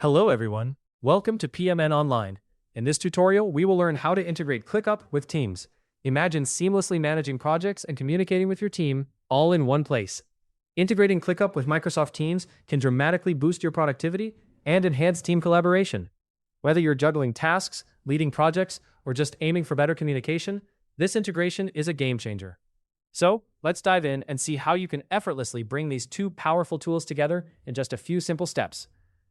Hello everyone, welcome to PMN Online. In this tutorial, we will learn how to integrate ClickUp with Teams. Imagine seamlessly managing projects and communicating with your team all in one place. Integrating ClickUp with Microsoft Teams can dramatically boost your productivity and enhance team collaboration. Whether you're juggling tasks, leading projects, or just aiming for better communication, this integration is a game changer. So, let's dive in and see how you can effortlessly bring these two powerful tools together in just a few simple steps.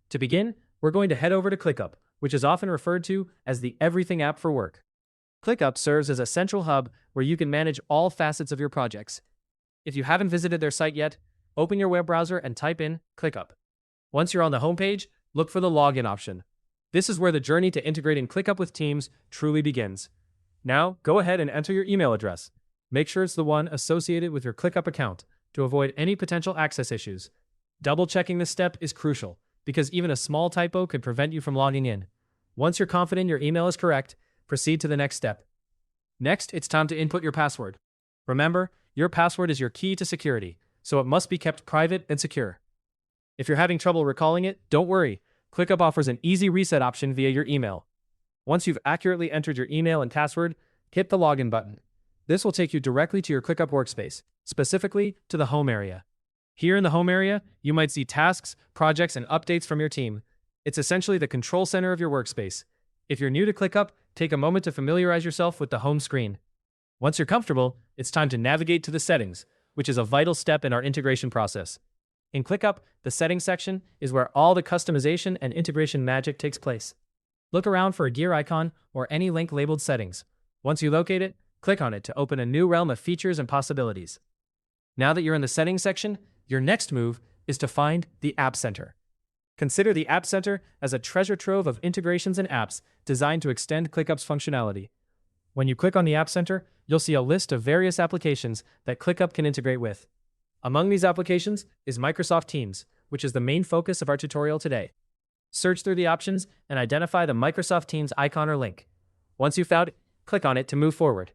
To begin, we're going to head over to ClickUp, which is often referred to as the everything app for work. ClickUp serves as a central hub where you can manage all facets of your projects. If you haven't visited their site yet, open your web browser and type in ClickUp. Once you're on the homepage, look for the login option. This is where the journey to integrating ClickUp with Teams truly begins. Now, go ahead and enter your email address. Make sure it's the one associated with your ClickUp account to avoid any potential access issues. Double-checking this step is crucial, because even a small typo could prevent you from logging in. Once you're confident your email is correct, proceed to the next step. Next, it's time to input your password. Remember, your password is your key to security, so it must be kept private and secure. If you're having trouble recalling it, don't worry. ClickUp offers an easy reset option via your email. Once you've accurately entered your email and password, hit the login button. This will take you directly to your ClickUp workspace, specifically to the home area. Here in the home area, you might see tasks, projects, and updates from your team. It's essentially the control center of your workspace. If you're new to ClickUp, take a moment to familiarize yourself with the home screen. Once you're comfortable, it's time to navigate to the settings, which is a vital step in our integration process. In ClickUp, the settings section is where all the customization and integration magic takes place. Look around for a gear icon or any link labeled settings. Once you locate it, click on it to open a new realm of features and possibilities. Now that you're in the settings section, your next move is to find the App Center. Consider the App Center as a treasure trove of integrations and apps designed to extend ClickUp's functionality. When you click on the App Center, you'll see a list of various applications that ClickUp can integrate with. Among these applications is Microsoft Teams, which is the main focus of our tutorial today. Search through the options and identify the Microsoft Teams icon or link. Once you've found it, click on it to move forward.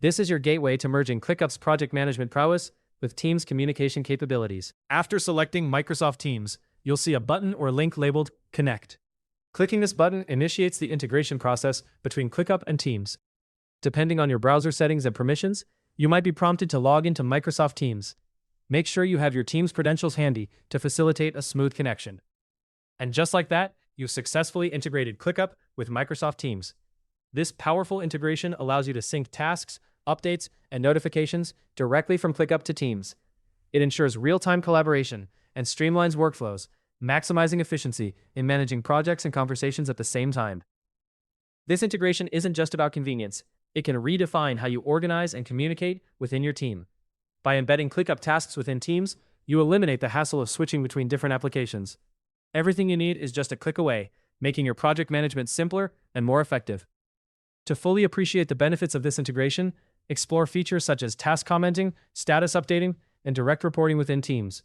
This is your gateway to merging ClickUp's project management prowess with Teams communication capabilities. After selecting Microsoft Teams, you'll see a button or link labeled Connect. Clicking this button initiates the integration process between ClickUp and Teams. Depending on your browser settings and permissions, you might be prompted to log into Microsoft Teams. Make sure you have your Teams credentials handy to facilitate a smooth connection. And just like that, you've successfully integrated ClickUp with Microsoft Teams. This powerful integration allows you to sync tasks, updates, and notifications directly from ClickUp to Teams. It ensures real-time collaboration and streamlines workflows, maximizing efficiency in managing projects and conversations at the same time. This integration isn't just about convenience. It can redefine how you organize and communicate within your team. By embedding ClickUp tasks within Teams, you eliminate the hassle of switching between different applications. Everything you need is just a click away, making your project management simpler and more effective. To fully appreciate the benefits of this integration, explore features such as task commenting, status updating, and direct reporting within Teams.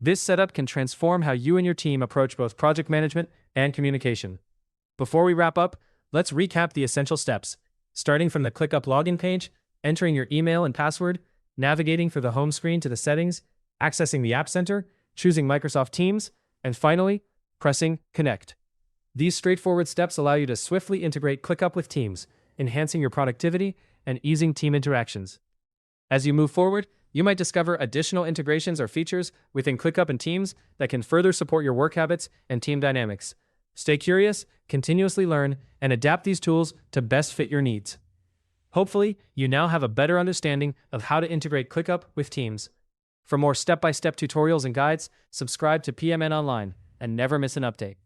This setup can transform how you and your team approach both project management and communication. Before we wrap up, let's recap the essential steps, starting from the ClickUp login page, entering your email and password, navigating through the home screen to the settings, accessing the App Center, choosing Microsoft Teams, and finally, pressing Connect. These straightforward steps allow you to swiftly integrate ClickUp with Teams, enhancing your productivity and easing team interactions. As you move forward, you might discover additional integrations or features within ClickUp and Teams that can further support your work habits and team dynamics. Stay curious, continuously learn, and adapt these tools to best fit your needs. Hopefully, you now have a better understanding of how to integrate ClickUp with Teams. For more step-by-step tutorials and guides, subscribe to PMN Online and never miss an update.